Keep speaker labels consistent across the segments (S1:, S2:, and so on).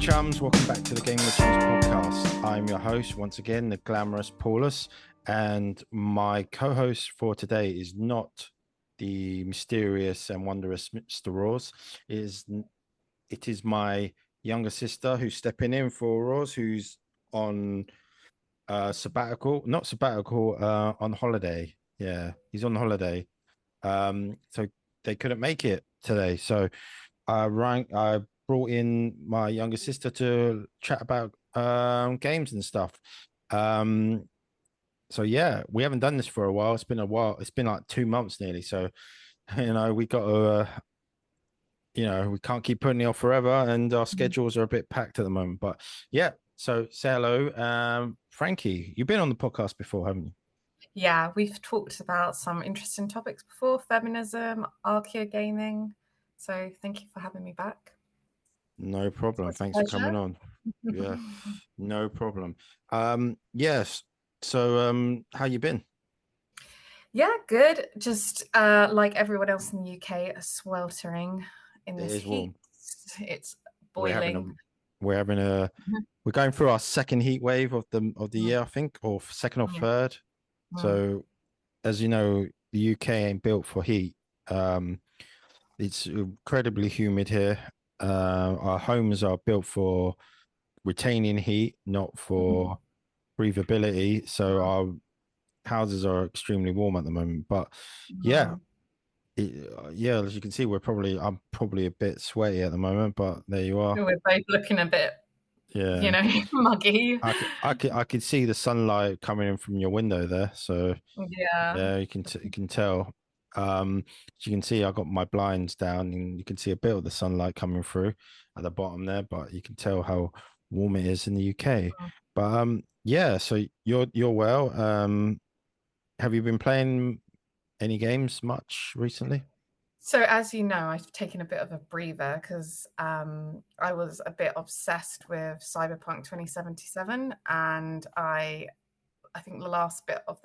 S1: Chums, welcome back to the Game with Chums podcast. I'm your host once again, the glamorous Paulus, and my co-host for today is not the mysterious and wondrous Mr. Roars. It is my younger sister who's stepping in for Roars, who's on on holiday. Yeah, he's on holiday. So they couldn't make it today. So I brought in my younger sister to chat about games and stuff. So yeah, we haven't done this for a while. It's been a while. It's been like 2 months nearly. So we got to we can't keep putting it off forever, and our schedules are a bit packed at the moment. But yeah, so say hello, Frankie. You've been on the podcast before, haven't you?
S2: Yeah, we've talked about some interesting topics before: feminism, archaea gaming. So thank you for having me back.
S1: No problem. Thanks for coming on. Yeah, no problem. Yes. So how you been?
S2: Yeah, good. Just like everyone else in the UK, sweltering in this heat.
S1: Warm.
S2: It's boiling.
S1: We're going through our second heat wave of the year, I think, or second or third. So as you know, the UK ain't built for heat. It's incredibly humid here. Our homes are built for retaining heat, not for breathability. So our houses are extremely warm at the moment. But as you can see, I'm probably a bit sweaty at the moment. But there you are.
S2: We're both looking a bit, muggy.
S1: I could see the sunlight coming in from your window there. So yeah, you can tell. As you can see, I got my blinds down, and you can see a bit of the sunlight coming through at the bottom there. But you can tell how warm it is in the UK. But so you're well. Have you been playing any games much recently?
S2: So as you know, I've taken a bit of a breather because I was a bit obsessed with Cyberpunk 2077, and I think the last bit of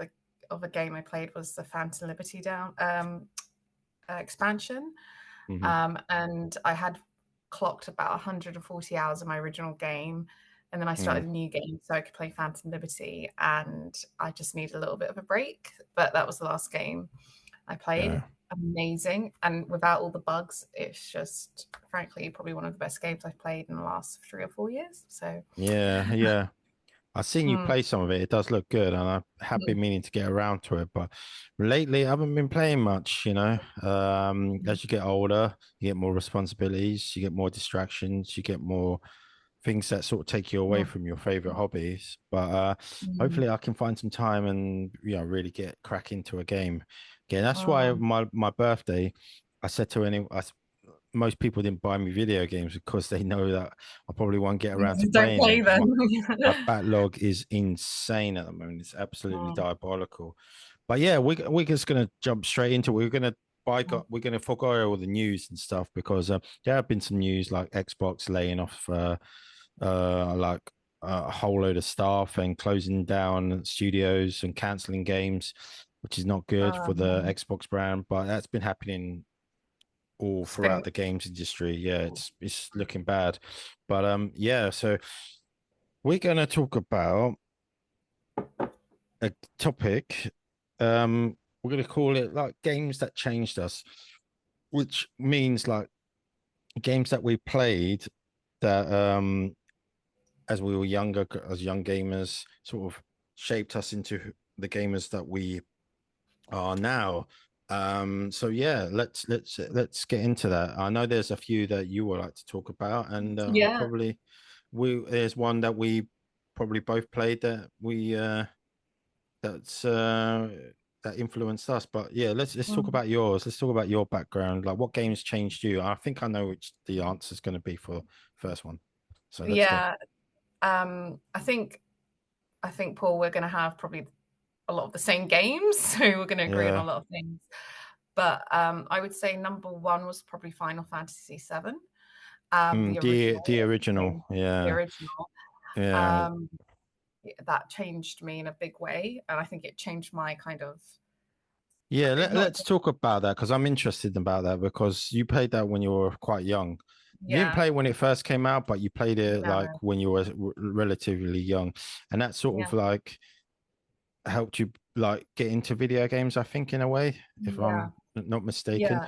S2: a game I played was the Phantom Liberty expansion, and I had clocked about 140 hours of my original game, and then I started a new game so I could play Phantom Liberty, and I just needed a little bit of a break. But that was the last game I played. Yeah. Amazing, and without all the bugs, it's just frankly probably one of the best games I've played in the last 3 or 4 years. So
S1: yeah. I've seen you play some of it. It does look good, and I have been meaning to get around to it, but lately I haven't been playing much. As you get older, you get more responsibilities, you get more distractions, you get more things that sort of take you away from your favorite hobbies. But hopefully I can find some time and really get crack into a game again. That's why my birthday, I said to most people didn't buy me video games because they know that I probably won't get around to playing them. My backlog is insane at the moment. It's absolutely diabolical. But yeah, we're just gonna jump straight into it. We're gonna forgo all the news and stuff because there have been some news like Xbox laying off like a whole load of staff and closing down studios and canceling games, which is not good for the Xbox brand. But that's been happening all throughout the games industry. Yeah, it's looking bad. But so we're going to talk about a topic. We're going to call it like games that changed us, which means like games that we played that as we were younger, as young gamers, sort of shaped us into the gamers that we are now. So yeah, let's get into that. I know there's a few that you would like to talk about, and there's one that we probably both played that we that influenced us. But yeah, let's talk about yours. Let's talk about your background. Like, what games changed you? I think I know which the answer is going to be for the first one. So let's go.
S2: I think Paul, we're going to have probably a lot of the same games, so we're going to agree on a lot of things. But I would say number one was probably Final Fantasy VII.
S1: The original.
S2: That changed me in a big way, and I think it changed my kind of.
S1: Yeah, let's talk about that because I'm interested about that because you played that when you were quite young. You didn't
S2: Yeah.
S1: play when it first came out, but you played it like
S2: No.
S1: when you were relatively young, and that sort
S2: Yeah.
S1: of like helped you like get into video games, I think, in a way, if
S2: Yeah.
S1: I'm not mistaken.
S2: Yeah.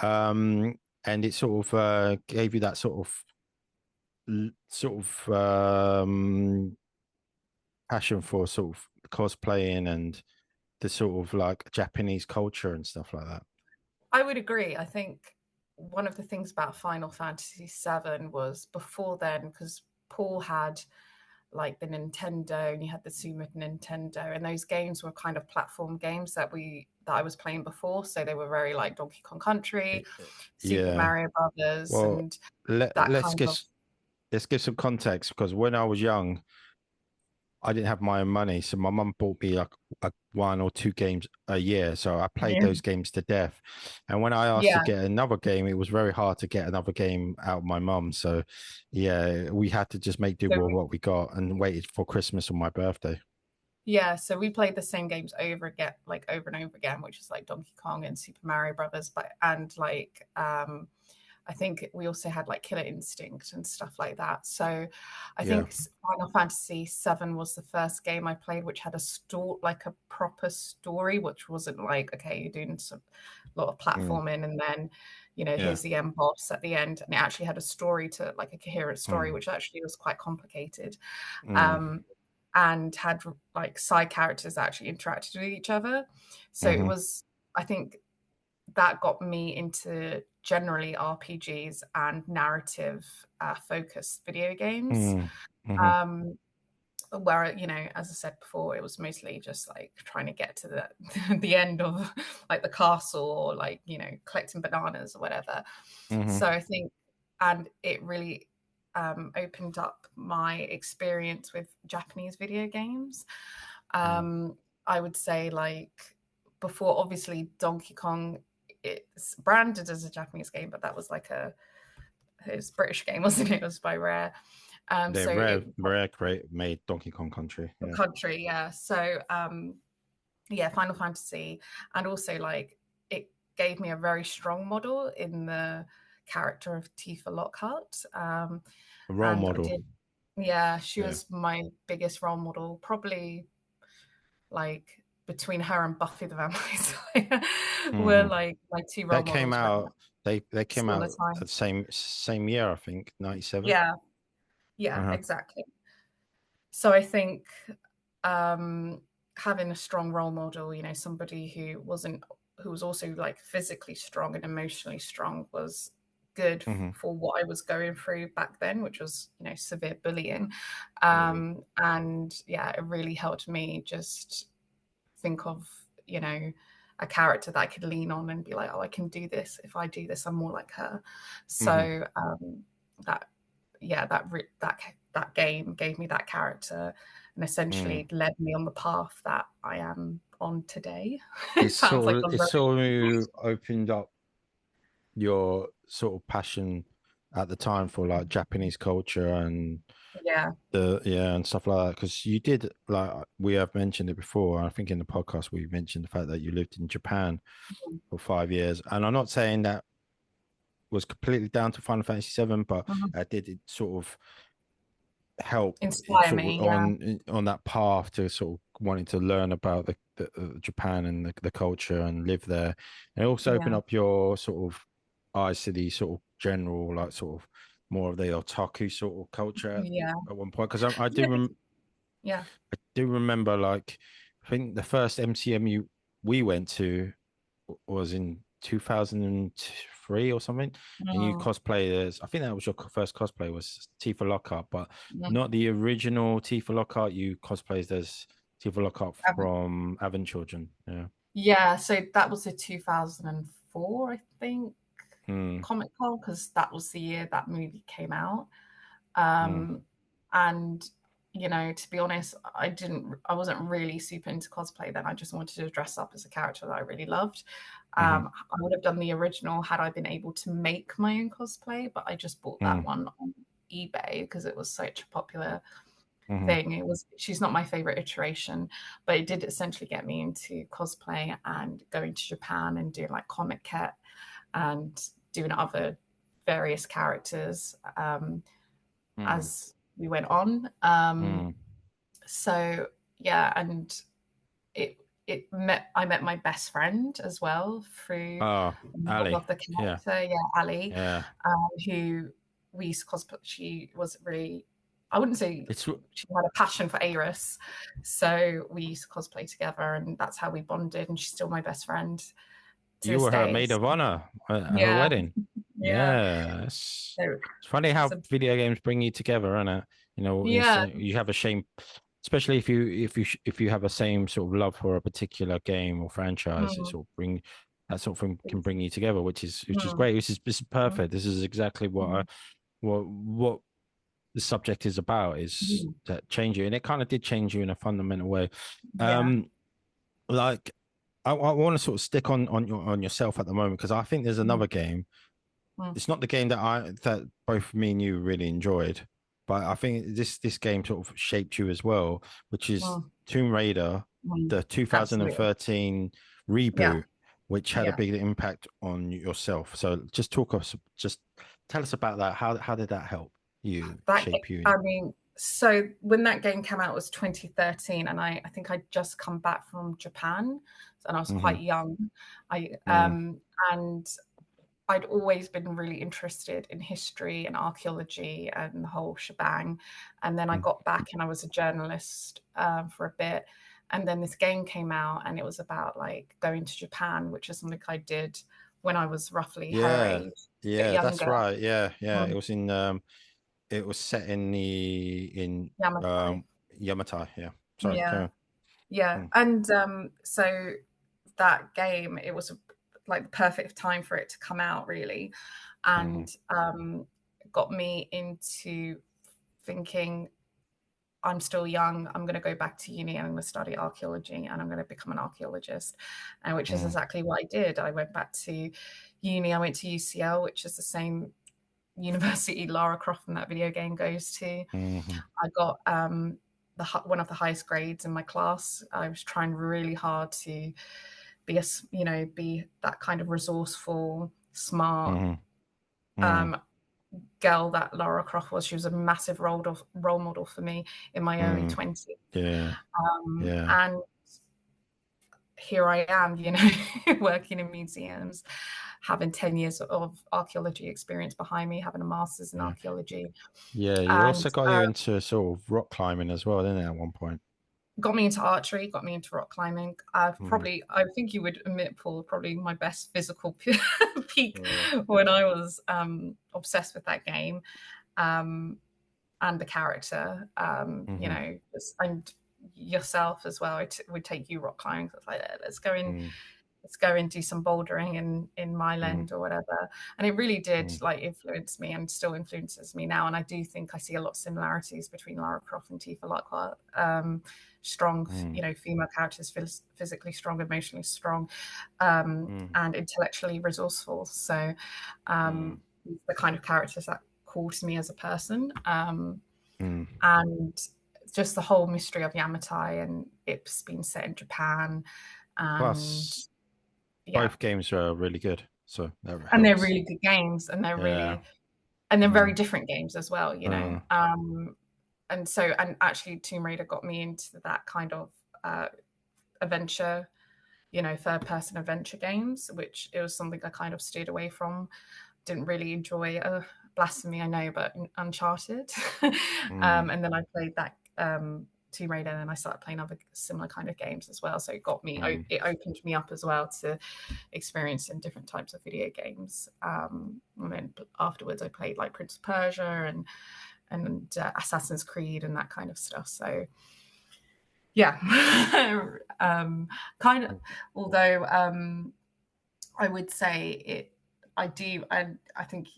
S1: Um, and it sort of gave you that sort of passion for sort of cosplaying and the sort of like Japanese culture and stuff like that.
S2: I would agree. I think one of the things about Final Fantasy VII was before then, because Paul had like the Nintendo and you had the Super Nintendo, and those games were kind of platform games that I was playing before. So they were very like Donkey Kong Country, Super
S1: Yeah.
S2: Mario Brothers,
S1: Well,
S2: and
S1: let,
S2: that
S1: let's
S2: kind of
S1: get let's give some context because when I was young, I didn't have my own money, so my mum bought me like one or two games a year. So I played
S2: yeah.
S1: those games to death. And when I asked to
S2: Yeah.
S1: get another game, it was very hard to get another game out of my mum. So yeah, we had to just make do
S2: So
S1: with what we got and waited for Christmas or my birthday.
S2: yeah, so we played the same games over again, like over and over again, which is like Donkey Kong and Super Mario Brothers, but and like I think we also had like Killer Instinct and stuff like that. So I
S1: Yeah.
S2: think Final Fantasy VII was the first game I played which had a like a proper story, which wasn't like, okay, you're doing a lot of
S1: Mm,
S2: platforming and then,
S1: yeah.
S2: here's the end boss at the end. And it actually had a story to like a coherent story,
S1: Mm,
S2: which actually was quite complicated.
S1: mm,
S2: Um, and had like side characters that actually interacted with each other. So it
S1: mm-hmm,
S2: was, I think that got me into generally RPGs and narrative focused video games.
S1: mm, mm-hmm,
S2: Um, where, as I said before, it was mostly just like trying to get to the the end of like the castle or like, collecting bananas or whatever.
S1: mm-hmm,
S2: So I think, and it really opened up my experience with Japanese video games.
S1: mm.
S2: I would say like before, obviously Donkey Kong, it's branded as a Japanese game, but that was like it was a British game, wasn't it? It was by Rare.
S1: They're
S2: So it
S1: rare create made Donkey Kong Country. Yeah.
S2: country, yeah. So yeah, Final Fantasy, and also like it gave me a very strong model in the character of Tifa Lockhart.
S1: A role
S2: And I
S1: model.
S2: did, yeah, she
S1: Yeah.
S2: was my biggest role model, probably like between her and Buffy the Vampire Slayer were
S1: Mm-hmm.
S2: like my two role
S1: That came
S2: models around
S1: out. They
S2: that
S1: came
S2: similar
S1: out at
S2: time.
S1: the same year, I think, 97.
S2: Yeah, yeah,
S1: Uh-huh.
S2: exactly. So I think um, having a strong role model, somebody who was also like physically strong and emotionally strong was good
S1: Mm-hmm.
S2: for what I was going through back then, which was, severe bullying.
S1: Mm,
S2: And yeah, it really helped me just think of, a character that I could lean on and be like, oh, I can do this. If I do this, I'm more like her.
S1: mm-hmm.
S2: So that yeah, that game gave me that character and
S1: Mm.
S2: essentially led me on the path that I am on today. It
S1: It's
S2: sounds like
S1: sort of
S2: I'm
S1: it's
S2: very
S1: sort of opened up your sort of passion at the time for like Japanese culture and
S2: yeah.
S1: and stuff like that because you did like we have mentioned it before. I think in the podcast we mentioned the fact that you lived in Japan for 5 years, and I'm not saying that was completely down to Final Fantasy VII, but
S2: Mhm.
S1: did it sort of help
S2: Inspire
S1: sort
S2: me,
S1: of
S2: yeah.
S1: on that path to sort of wanting to learn about the Japan and the culture and live there, and it also open
S2: Yeah.
S1: up your sort of eyes to the sort of general like sort of more of the otaku sort of culture
S2: Yeah.
S1: at one point because I
S2: Yeah.
S1: do
S2: Yeah.
S1: I do remember like I think the first MCMU we went to was in 2003 or something, and you
S2: Mm,
S1: cosplayed as I think that was your first cosplay was Tifa Lockhart, but
S2: mm.
S1: not the original Tifa Lockhart. You cosplayed as Tifa Lockhart
S2: Um,
S1: from Avon Children. Yeah.
S2: Yeah, so that was the 2004, I think,
S1: Mm,
S2: Comic Con, because that was the year that movie came out.
S1: mm,
S2: Um, and to be honest, I wasn't really super into cosplay then. I just wanted to dress up as a character that I really loved.
S1: mm-hmm,
S2: I would have done the original had I been able to make my own cosplay, but I just bought that
S1: mm,
S2: one on eBay because it was such a popular
S1: mm-hmm,
S2: thing. She's not my favorite iteration, but it did essentially get me into cosplay and going to Japan and doing like Comic Cat and doing other various characters as we went on. So yeah, and I met my best friend as well through
S1: Ali.
S2: of the character, Ali,
S1: Yeah.
S2: who we used to cosplay. She was really, I wouldn't say she had a passion for Aerith, so we used to cosplay together, and that's how we bonded. And she's still my best friend.
S1: You were her maid of honor at her wedding.
S2: Yeah.
S1: It's funny how video games bring you together, isn't it? You know, you have a shame, especially if you have a same sort of love for a particular game or franchise. It sort of that sort of thing can bring you together, which is great. This is perfect. This is exactly what the subject is about. Is that change you, and it kind of did change you in a fundamental way. Like I want to sort of stick on yourself at the moment, because I think there's another game. It's not the game that both me and you really enjoyed, but I think this game sort of shaped you as well, which is Tomb Raider, the 2013 reboot, which had a big impact on yourself. So just tell us about that. How did that help you, shape you?
S2: I mean, so when that game came out, it was 2013, and I think I'd just come back from Japan, and I was quite young. And I'd always been really interested in history and archaeology and the whole shebang. And then I got back and I was a journalist for a bit. And then this game came out, and it was about like going to Japan, which is something I did when I was roughly her age.
S1: Yeah, that's right. Yeah. It was set in
S2: Yamatai.
S1: Yamatai. Yeah. Sorry.
S2: Yeah. And so that game, it was like the perfect time for it to come out, really, and got me into thinking, I'm still young, I'm going to go back to uni and I'm going to study archaeology and I'm going to become an archaeologist, and which is exactly what I did. I went back to uni. I went to UCL, which is the same university Lara Croft from that video game goes to. I got one of the highest grades in my class. I was trying really hard to be be that kind of resourceful, smart girl that Lara Croft was. She was a massive role model for me in my early 20s. And here I am, working in museums, having 10 years of archaeology experience behind me, having a master's in archaeology.
S1: Yeah, you also got you into sort of rock climbing as well, didn't it, at one point?
S2: Got me into archery, got me into rock climbing. I think you would admit, Paul, probably my best physical peak when I was obsessed with that game and the character, and yourself as well. Would take you rock climbing. So it's like, let's go and do some bouldering in Myland or whatever. And it really did like influence me, and still influences me now. And I do think I see a lot of similarities between Lara Croft and Tifa Lockhart. Strong, female characters, physically strong, emotionally strong, and intellectually resourceful. So the kind of characters that call to me as a person. And just the whole mystery of Yamatai, and it's been set in Japan.
S1: Plus, both games are really good. So
S2: and they're really good games, and they're very different games as well, and actually Tomb Raider got me into that kind of adventure, third person adventure games, which it was something I kind of steered away from. Didn't really enjoy. Blasphemy, I know, but Uncharted. And then I played that Tomb Raider, and then I started playing other similar kind of games as well. So it got me, it opened me up as well to experiencing different types of video games. And then afterwards I played like Prince of Persia and Assassin's Creed and that kind of stuff. So yeah, kind of, although I would say I do, and I think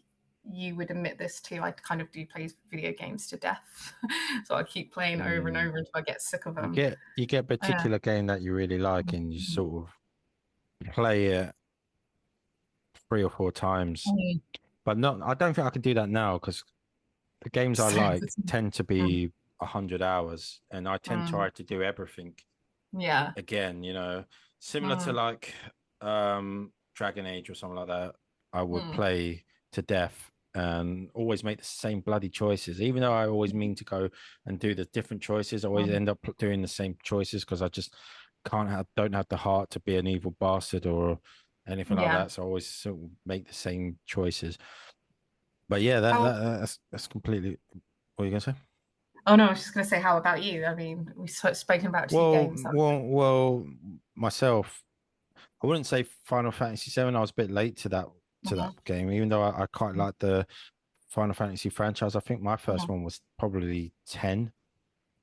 S2: you would admit this too, I kind of do play video games to death. So I keep playing over and over until I get sick of them.
S1: You get a particular game that you really like, and you sort of play it 3 or 4 times. But I don't think I can do that now, because the games I like tend to be 100 hours, and I tend to try to do everything again, similar to like Dragon Age or something like that. I would play to death and always make the same bloody choices. Even though I always mean to go and do the different choices, I always end up doing the same choices because I just don't have the heart to be an evil bastard or anything like that. So I always sort of make the same choices. But yeah, that's completely. What are you gonna say?
S2: Oh no, I was just gonna say, how about you? I mean, we've spoken about two games.
S1: Well, myself, I wouldn't say Final Fantasy VII. I was a bit late to that game, even though I quite like the Final Fantasy franchise. I think my first one was probably 10,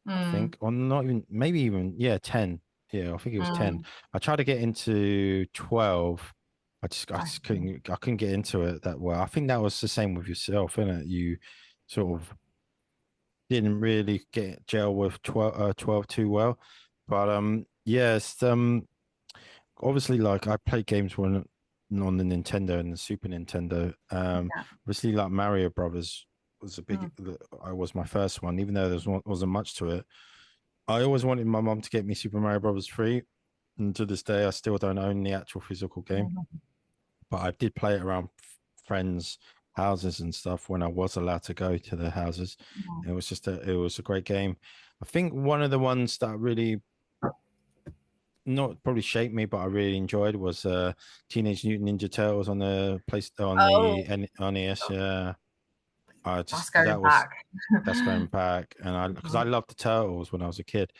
S1: I think, or not even, maybe even, yeah, 10. Yeah, I think it was 10. I tried to get into 12. I just couldn't get into it that well. I think that was the same with yourself, isn't it? You sort of didn't really get gel with 12 too well. But yes, obviously, like I play games on the Nintendo and the Super Nintendo. Obviously, like Mario Brothers was a big. I was my first one, even though wasn't much to it. I always wanted my mom to get me Super Mario Brothers 3, and to this day, I still don't own the actual physical game. But I did play it around friends' houses and stuff when I was allowed to go to their houses. It was it was a great game. I think one of the ones that really not probably shaped me, but I really enjoyed was Teenage Mutant Ninja Turtles on the place on the NES. Yeah,
S2: That's going back.
S1: That's going back, and because I loved the Turtles when I was a kid,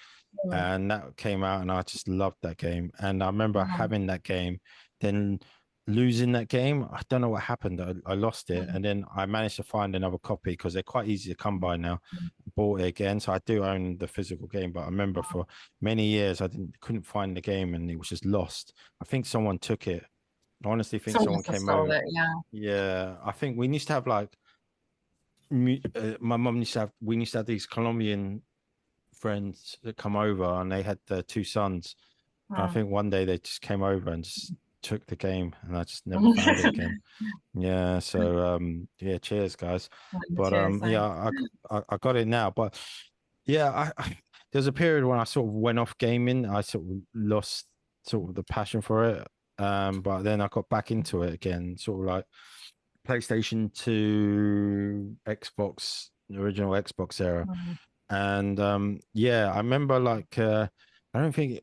S1: and that came out, and I just loved that game. And I remember having that game, then losing that game. I don't know what happened. I lost it, and then I managed to find another copy because they're quite easy to come by now. Bought it again, so I do own the physical game. But I remember for many years I couldn't find the game, and it was just lost. I think someone took it. I honestly think someone came over.
S2: It,
S1: yeah, I think we used to have like my mum used to have. We used to have these Colombian friends that come over, and they had their two sons. And I think one day they just came over and just took the game, and I just never found it again. Yeah, so yeah, cheers, guys. But yeah, I got it now. But yeah, there's a period when I sort of went off gaming. I sort of lost sort of the passion for it. But then I got back into it again, sort of like PlayStation 2, Xbox, the original Xbox era. And yeah, I remember like I don't think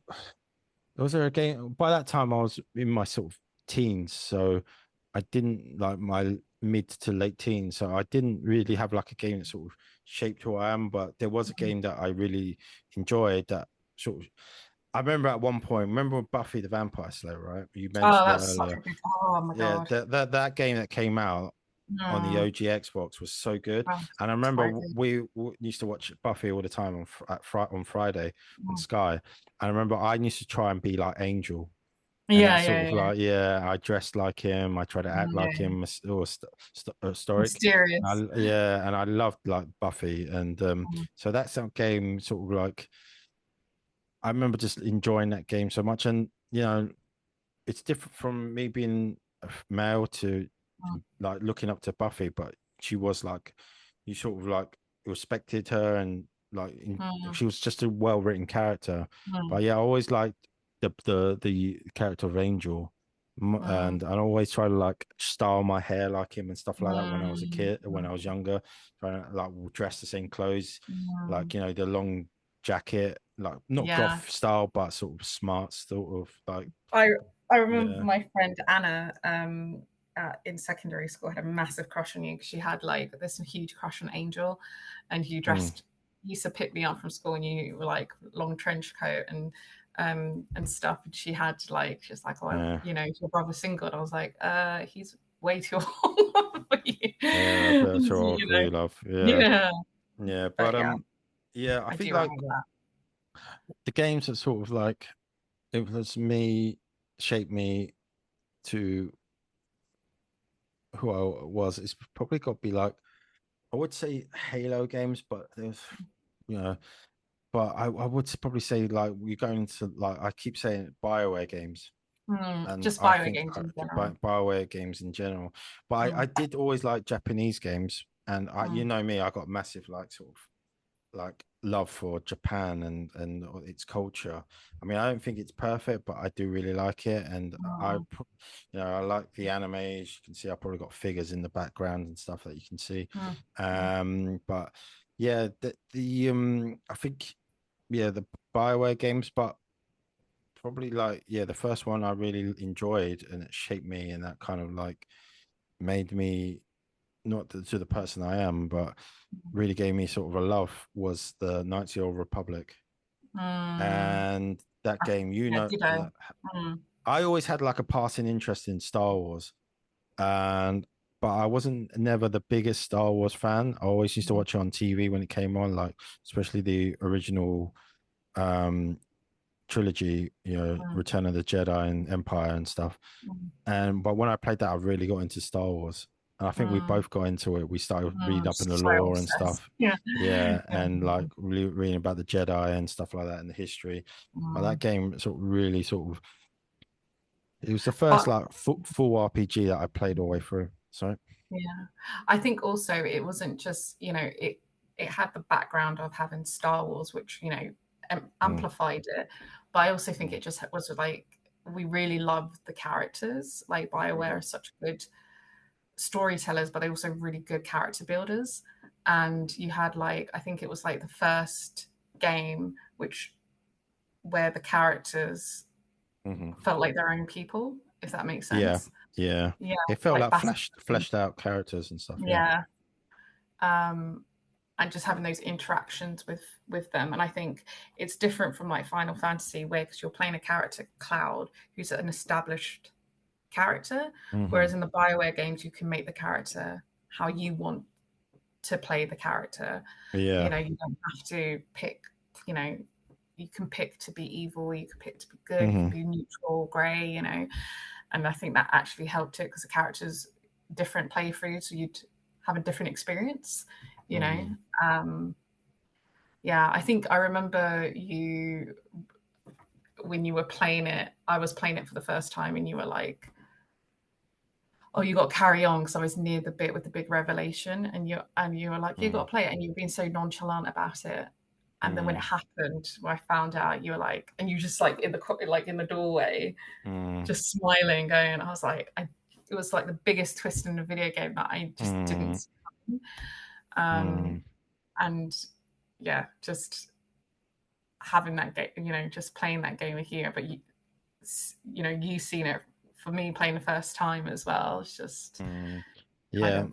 S1: was there a game by that time I was in my sort of teens, so I didn't like my mid to late teens, so I didn't really have like a game that sort of shaped who I am, but there was a game that I really enjoyed that sort of I remember at one point, remember Buffy the Vampire Slayer, right? You mentioned it earlier.
S2: Oh my god.
S1: Yeah, that game that came out on the OG Xbox was so good. And I remember we used to watch Buffy all the time on Friday on Sky. And I remember I used to try and be like Angel. And that's sort of like, I dressed like him. I tried to act like him, or stoic.
S2: Mysterious.
S1: And I loved like Buffy. And so that's that game sort of like, I remember just enjoying that game so much. And, you know, it's different from me being a male to like looking up to Buffy, but she was like, you sort of like respected her and like she was just a well-written character. But yeah, I always liked the character of Angel. And I always try to like style my hair like him and stuff like that when I was a kid, when I was younger, trying to like dress the same clothes, like, you know, the long jacket, like not goth style, but sort of smart, sort of like.
S2: I remember my friend Anna in secondary school had a massive crush on you because she had like this huge crush on Angel, and you dressed. Used to pick me up from school, and you were like long trench coat and stuff. And she had like, she's like, oh, you know, your brother's single. And I was like, he's way too old for you.
S1: Yeah, that's all you love. Yeah. But yeah, I think like the games that sort of like influenced me, shaped me to who I was. It's probably got to be like, I would say Halo games, but there's, you know, but I would probably say like we're going to like I keep saying BioWare games. And
S2: just
S1: I
S2: BioWare
S1: think
S2: games in general.
S1: BioWare games in general. But I did always like Japanese games, and you know me, I got massive like sort of like love for Japan and its culture. I mean, I don't think it's perfect, but I do really like it, and
S2: Mm,
S1: I like the anime. As you can see, I probably got figures in the background and stuff that you can see.
S2: mm, mm,
S1: But yeah, the I think yeah the Bioware games, but probably like yeah the first one I really enjoyed, and it shaped me, and that kind of like made me not to the person I am, but really gave me sort of a love was the Knights of the Old Republic.
S2: mm.
S1: And that game,
S2: Yeah, ditto. Mm,
S1: I always had like a passing interest in Star Wars, and but I wasn't never the biggest Star Wars fan. I always used to
S2: mm,
S1: watch it on TV when it came on, like especially the original um trilogy,
S2: mm,
S1: Return of the Jedi and Empire and stuff.
S2: mm,
S1: And but when I played that, I really got into Star Wars. And I think we
S2: mm,
S1: both got into it. We started reading up in the
S2: so
S1: lore and
S2: obsessed.
S1: stuff.
S2: Yeah.
S1: Yeah,
S2: Yeah.
S1: and like really reading about the Jedi and stuff like that and the history. But that
S2: Mm.
S1: game sort of really sort of it was the first
S2: But
S1: like full RPG that I played all the way through. Sorry.
S2: yeah, I think also it wasn't just, it had the background of having Star Wars, which,
S1: Mm,
S2: amplified it. But I also think
S1: mm,
S2: it just was like we really loved the characters. Like BioWare
S1: mhm,
S2: are such good storytellers, but they also really good character builders. And you had like I think it was like the first game which where the characters
S1: mhm.
S2: felt like their own people, if that makes
S1: Yeah,
S2: sense.
S1: yeah.
S2: Yeah,
S1: It felt
S2: like
S1: like
S2: Bass.
S1: fleshed out characters and stuff. Yeah.
S2: Yeah. Um, and just having those interactions with them. And I think it's different from like Final Fantasy, where because you're playing a character Cloud who's an established character,
S1: Hmm.
S2: whereas in the Bioware games you can make the character how you want to play the character.
S1: Yeah.
S2: You don't have to pick. You know, you can pick to be evil, you can pick to be good, you can
S1: Hmm.
S2: be neutral, grey. And I think that actually helped it because the characters different playthroughs, so you'd have a different experience. You know,
S1: Mm.
S2: um, yeah, I think I remember you when you were playing it. I was playing it for the first time, and you were like, "Oh, you got to carry on," because I was near the bit with the big revelation, and you were like, "You got
S1: Mm.
S2: to play it," and you've been so nonchalant about it. And then when it
S1: Mm.
S2: happened, when I found out, you were like, and you just like in the doorway,
S1: Mm.
S2: just smiling, going. I was like, it was like the biggest twist in the video game that I just didn't
S1: Mm.
S2: see. Um,
S1: Mm.
S2: and yeah, just having that game, just playing that game with you, but you seen it for me playing the first time as well. It's just
S1: Mm.
S2: kind
S1: Yeah,
S2: of,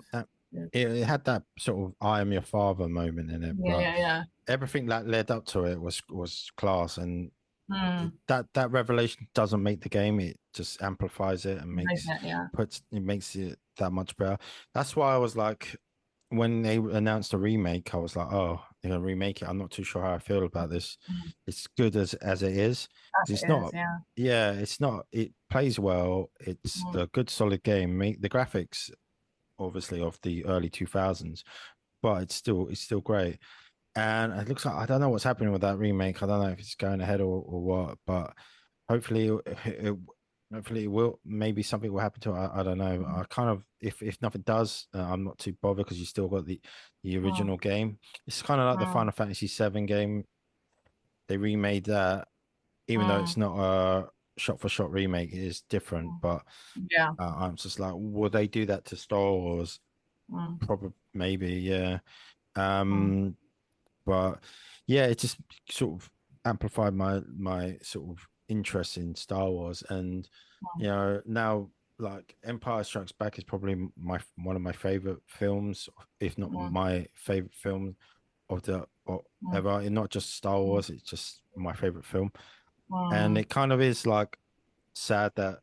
S2: yeah,
S1: it had that sort of "I am your father" moment in it, but
S2: yeah, yeah.
S1: everything that led up to it was class, and
S2: Mm,
S1: that revelation doesn't make the game; it just amplifies it and
S2: yeah.
S1: makes it that much better. That's why I was like, when they announced a remake, I was like, oh, they're gonna remake it. I'm not too sure how I feel about this.
S2: Mm,
S1: It's good as it is.
S2: as it
S1: It's
S2: is,
S1: not.
S2: yeah.
S1: Yeah, it's not. It plays well. It's
S2: Mm,
S1: a good, solid game. The graphics, obviously, of the early 2000s, but it's still great. And it looks like I don't know what's happening with that remake. I don't know if it's going ahead or what, but hopefully hopefully it will. Maybe something will happen to it. I don't know.
S2: mm,
S1: I kind of if nothing does, I'm not too bothered because you still got the
S2: mm,
S1: original game. It's kind of like the
S2: mm,
S1: Final Fantasy VII game. They remade that, even though
S2: mm,
S1: it's not a shot for shot remake. It is different,
S2: mm.
S1: but
S2: Yeah.
S1: I'm just like, will they do that to Star Wars?
S2: Mm,
S1: Probably, maybe, yeah.
S2: mm,
S1: Um, but yeah, it just sort of amplified my sort of interest in Star Wars, and
S2: mm,
S1: now like Empire Strikes Back is probably my one of my favorite films, if not
S2: mm,
S1: my favorite film of the or
S2: mm,
S1: ever. And not just Star
S2: mm,
S1: Wars; it's just my favorite film, and
S2: mm,
S1: it kind of is like sad that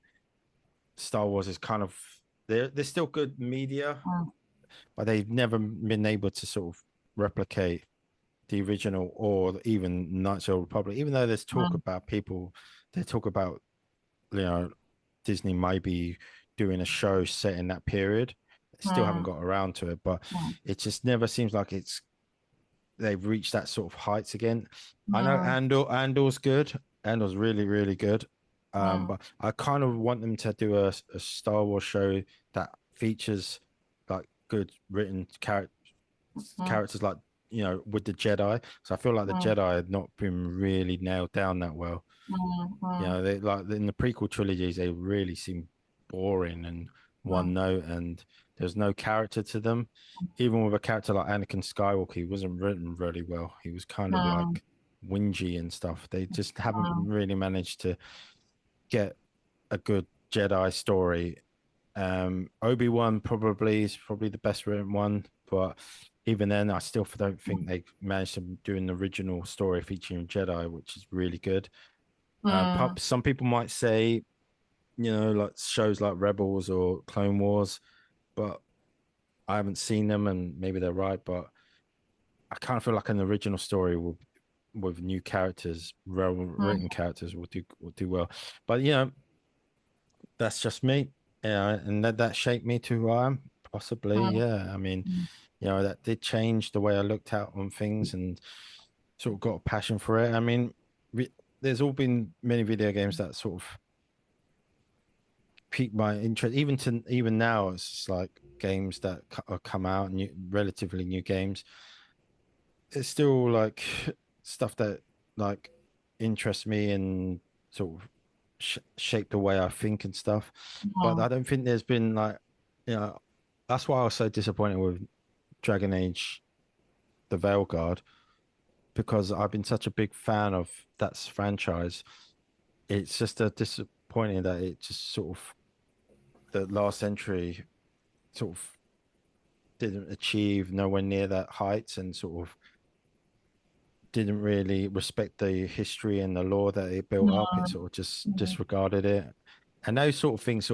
S1: Star Wars is kind of they're still good media,
S2: mm,
S1: but they've never been able to sort of replicate the original or even Knights of the Republic, even though there's talk
S2: mm,
S1: about they talk about, you know, Disney maybe doing a show set in that period. They still haven't
S2: mm,
S1: got around to it, but
S2: mm,
S1: it just never seems like they've reached that sort of heights again. I know
S2: mm,
S1: Andor's good. Andor's really, really good.
S2: mm,
S1: But I kind of want them to do a Star Wars show that features like good written
S2: mm,
S1: characters like with the Jedi. So I feel like the
S2: mm,
S1: Jedi had not been really nailed down that well. They like in the prequel trilogies, they really seem boring and one
S2: mm,
S1: note, and there's no character to them. Even with a character like Anakin Skywalker, he wasn't written really well. He was kind of
S2: mm,
S1: like whingy and stuff. They just haven't
S2: mm,
S1: really managed to get a good Jedi story. Obi-Wan probably is probably the best written one, but even then, I still don't think they managed to do an original story featuring Jedi, which is really good.
S2: mm,
S1: Some people might say, like shows like Rebels or Clone Wars, but I haven't seen them, and maybe they're right. But I kind of feel like an original story with new characters, well
S2: mm,
S1: written characters, will do well. But that's just me. Yeah, and that shaped me to who I am. Possibly,
S2: mm,
S1: yeah. I mean, that did change the way I looked out on things and sort of got a passion for it. I mean, there's all been many video games that sort of piqued my interest. Even now, it's just like games that come out, relatively new games. It's still like stuff that like interests me and sort of shape the way I think and stuff. But
S2: mm,
S1: I don't think there's been like, that's why I was so disappointed with Dragon Age, the Veilguard, because I've been such a big fan of that franchise. It's just a disappointing that it just sort of the last entry sort of didn't achieve nowhere near that heights and sort of didn't really respect the history and the lore that it built up. It
S2: mm,
S1: sort of just
S2: mm.
S1: disregarded it. And those sort of things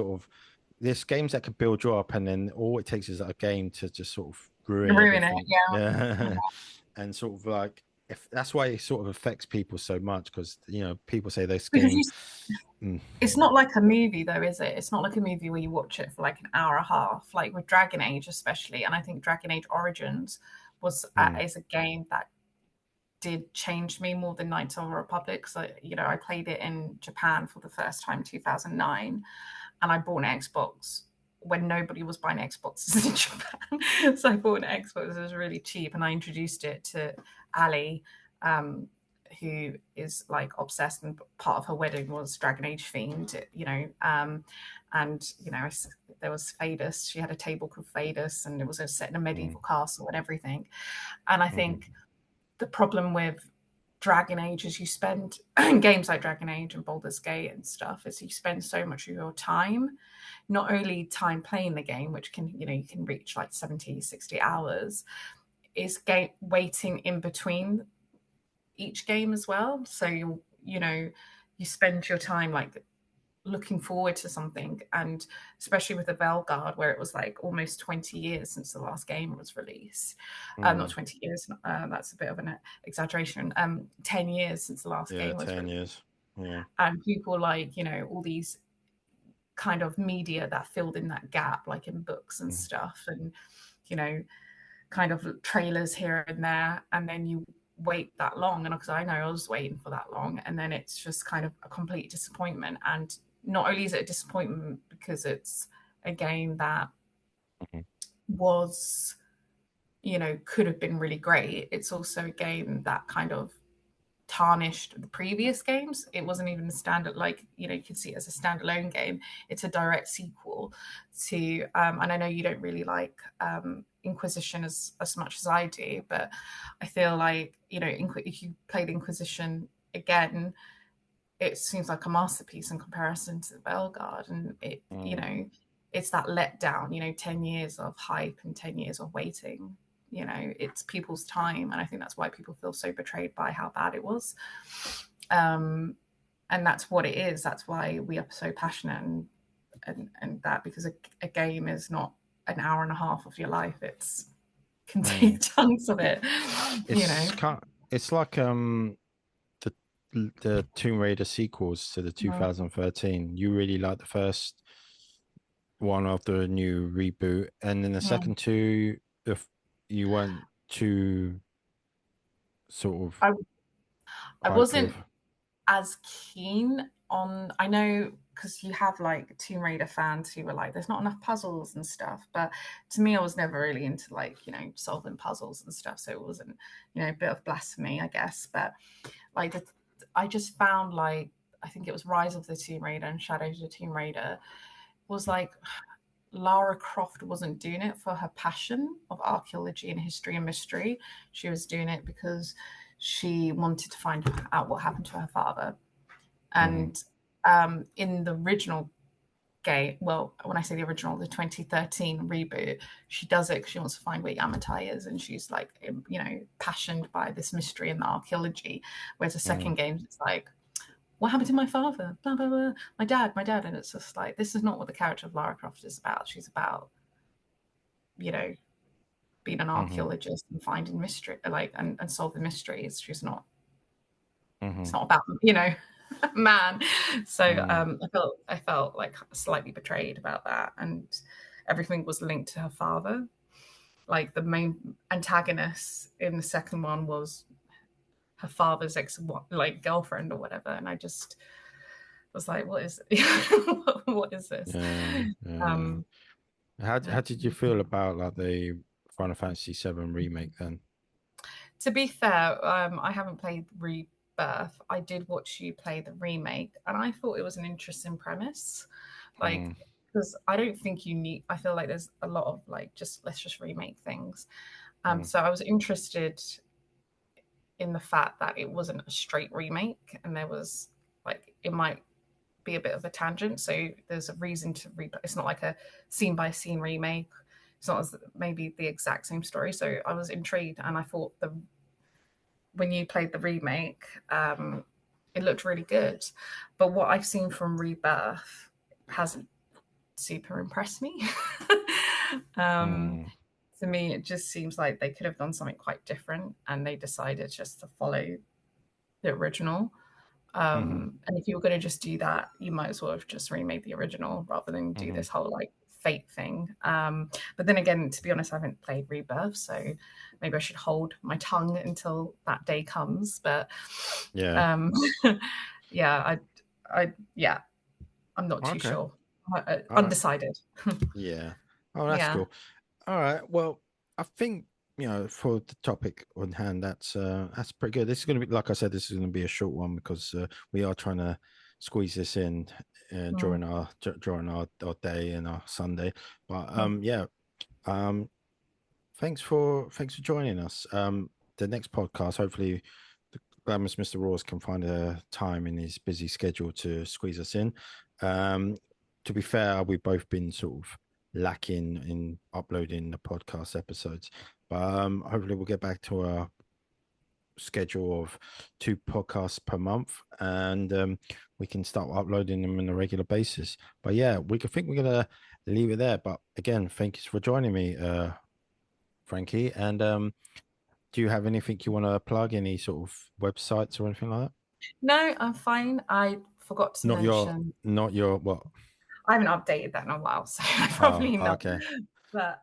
S1: there's games that could build you up and then all it takes is a game to just sort of ruin
S2: Ruin it,
S1: everything.
S2: yeah.
S1: Yeah. And sort of like if that's why it sort of affects people so much because people say this
S2: Because
S1: game. Mm,
S2: it's not like a movie though, is it? It's not like a movie where you watch it for like an hour and a half, like with Dragon Age especially. And I think Dragon Age Origins
S1: mm,
S2: is a game that did change me more than Knights of the Republic. So, I played it in Japan for the first time, 2009, and I bought an Xbox when nobody was buying Xboxes in Japan. So I bought an Xbox. It was really cheap, and I introduced it to Ali, um, who is like obsessed, and part of her wedding was Dragon Age themed. And there was Fadus. She had a table called Fadus, and it was set in a
S1: mm,
S2: medieval castle and everything. And I
S1: mhm,
S2: think the problem with Dragon Age is you spend games like Dragon Age and Baldur's Gate and stuff is you spend so much of your time, not only time playing the game, which can, you can reach like 70, 60 hours, is waiting in between each game as well. So you spend your time like looking forward to something, and especially with the Velguard, where it was like almost 20 years since the last game was released. Not
S1: mm.
S2: 20 years, that's a bit of an exaggeration. 10 years since the last
S1: Yeah,
S2: game was
S1: 10
S2: released,
S1: years. Yeah.
S2: and people like all these kind of media that filled in that gap, like in books and
S1: Mm,
S2: stuff, and you know kind of trailers here and there, and then you wait that long, and because I know I was waiting for that long, and then it's just kind of a complete disappointment. And not only is it a disappointment because it's a game that
S1: mhm,
S2: was could have been really great, it's also a game that kind of tarnished the previous games. It wasn't even a standard, like you can see it as a standalone game. It's a direct sequel to and I know you don't really like Inquisition as much as I do, but I feel like if you played Inquisition again, it seems like a masterpiece in comparison to the Belgard. And
S1: mm,
S2: it's that letdown, 10 years of hype and 10 years of waiting. It's people's time, and I think that's why people feel so betrayed by how bad it was. And that's what it is. That's why we are so passionate, and that, because a game is not an hour and a half of your life. It's can
S1: mm.
S2: take chunks of it, you know.
S1: It's kind it's like the the Tomb Raider sequels to the
S2: Mm,
S1: 2013. You really like the first one of the new reboot, and then the
S2: mm.
S1: second two, if you weren't too sort of
S2: I I
S1: hyped with.
S2: wasn't as keen on. I know because you have like Tomb Raider fans who were like, there's not enough puzzles and stuff. But to me, I was never really into like, solving puzzles and stuff. So it wasn't, a bit of blasphemy, I guess. But like, I just found like, I think it was Rise of the Tomb Raider and Shadows of the Tomb Raider was like, Lara Croft wasn't doing it for her passion of archaeology and history and mystery. She was doing it because she wanted to find out what happened to her father. And in the original game, well, when I say the original, the 2013 reboot, she does it because she wants to find where Yamatai is, and she's like, passionate by this mystery and the archaeology. Whereas the second game, it's like, what happened to my father? Blah, blah, blah. My dad. And it's just like, this is not what the character of Lara Croft is about. She's about, being an archaeologist and finding mystery, like, and solving mysteries. She's not, it's not about, man. So I felt like slightly betrayed about that. And everything was linked to her father. Like the main antagonist in the second one was her father's girlfriend or whatever, and I just was like, what is what is this?
S1: How did you feel about like the Final Fantasy VII remake then?
S2: To be fair, I haven't played Rebirth. I did watch you play the remake, and I thought it was an interesting premise, like because I don't think you need. I feel like there's a lot of like let's just remake things. So I was interested in the fact that it wasn't a straight remake, and there was like, it might be a bit of a tangent, so there's a reason to it's not like a scene by scene remake. It's not maybe the exact same story. So I was intrigued, and I thought when you played the remake, it looked really good. But what I've seen from Rebirth hasn't super impressed me. To me, it just seems like they could have done something quite different, and they decided just to follow the original. And if you were going to just do that, you might as well have just remade the original rather than do this whole like fate thing. But then again, to be honest, I haven't played Rebirth, so maybe I should hold my tongue until that day comes. But I'm not too sure. Undecided.
S1: Yeah. Oh, that's cool. All right. Well, I think for the topic on hand, that's pretty good. This is going to be, like I said, this is going to be a short one because we are trying to squeeze this in during our day and our Sunday. But thanks for joining us. The next podcast, hopefully, the glamorous Mr. Rawls can find a time in his busy schedule to squeeze us in. To be fair, we've both been sort of lacking in uploading the podcast episodes, but hopefully we'll get back to our schedule of 2 podcasts per month, and we can start uploading them on a regular basis. But yeah, we're gonna leave it there. But again, thank you for joining me, Frankie. And do you have anything you want to plug, any sort of websites or anything like that?
S2: No, I'm fine. I forgot to mention
S1: not your what?
S2: I haven't updated that in a while, so probably not.
S1: Okay.
S2: But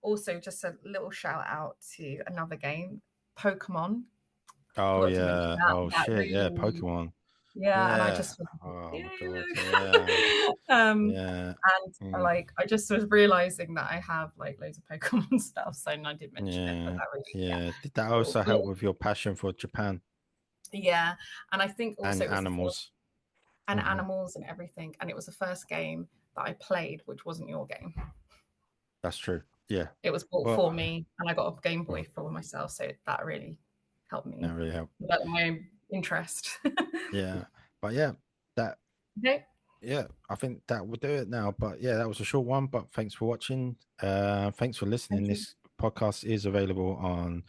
S2: also just a little shout out to another game, Pokemon.
S1: Oh yeah. Oh shit. Really, yeah, Pokemon.
S2: Yeah, and I just and like I just was realizing that I have like loads of Pokemon stuff, so I did mention it. But that really,
S1: Did that also help with your passion for Japan?
S2: Yeah, and I think also
S1: and animals.
S2: Animals and everything. And it was the first game that I played, which wasn't your game.
S1: That's true. Yeah.
S2: It was bought for me, and I got a Game Boy for myself. So that really helped me.
S1: That really helped.
S2: Develop my own interest.
S1: Yeah. But yeah, that.
S2: Okay.
S1: Yeah, I think that will do it now. But yeah, that was a short one. But thanks for watching. Thanks for listening. This podcast is available on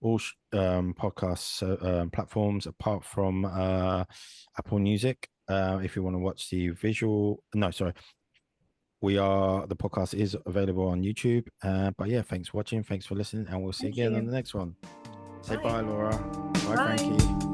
S1: all podcast platforms apart from Apple Music. If you want to watch the visual, the podcast is available on YouTube. But yeah, thanks for watching, thanks for listening, and we'll see you again on the next one. Say bye, Laura. Bye, Frankie.